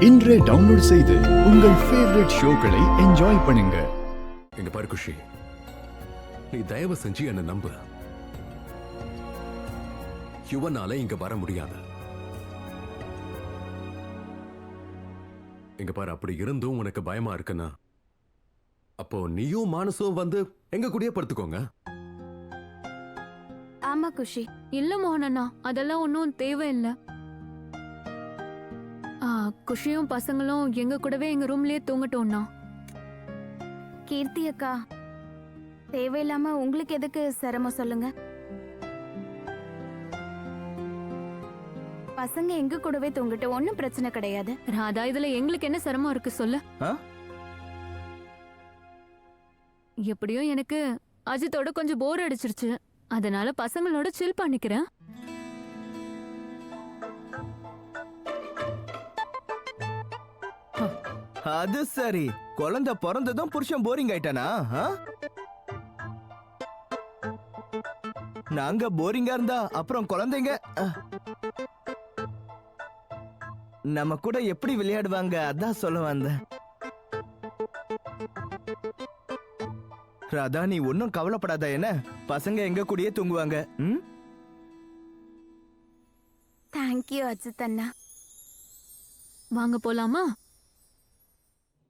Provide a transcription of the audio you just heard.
இன்றே டவுன்லோட் செய்து உங்கள் ஃபேவரட் ஷோக்களை என்ஜாய் பண்ணுங்க. எங்க பாரு குஷி, நீ தயவு செஞ்சு என்ன நம்பு. யுவனால இங்க வர முடியாது. எங்க பாரு, அப்படி இருந்தும் உனக்கு பயமா இருக்குன்னா அப்போ நீயும் மானசும் வந்து எங்க கூடயே படுத்துக்கோங்க. ஆமா குஷி. இல்ல மோகனண்ணா, அதெல்லாம் ஒன்னும் தேவையில்லை. குஷியும் பசங்களும் எங்க கூடவே எங்க ரூம்லயே தூங்கட்டோம்னா. கீர்த்தி அக்கா, தேவையில்லாம உங்களுக்கு எதுக்கு சிரமம் சொல்லுங்க. பசங்க எங்க கூடவே தூங்கிட்டு ஒன்னும் பிரச்சனை கிடையாது. ராதா, இதுல எங்களுக்கு என்ன சிரமம் இருக்கு சொல்லு. எப்படியோ எனக்கு அஜித்தோட கொஞ்சம் போர் அடிச்சிருச்சு. அதனால பசங்களோட சில் பண்ணிக்கிறேன். அது சரி, குழந்தை பிறந்ததும் புருஷன் போரிங் ஆயிட்டானா? நாங்க போரிங்கா இருந்தா அப்புறம் குழந்தைங்க நம்ம கூட எப்படி விளையாடுவாங்க? அதான் சொல்ல வந்தேன். ராதா, நீ ஒன்னும் கவலைப்படாத. என்ன, பசங்க எங்க கூடயே தூங்குவாங்க. தேங்க்யூ அஜித் அண்ணா. வாங்க போலாமா?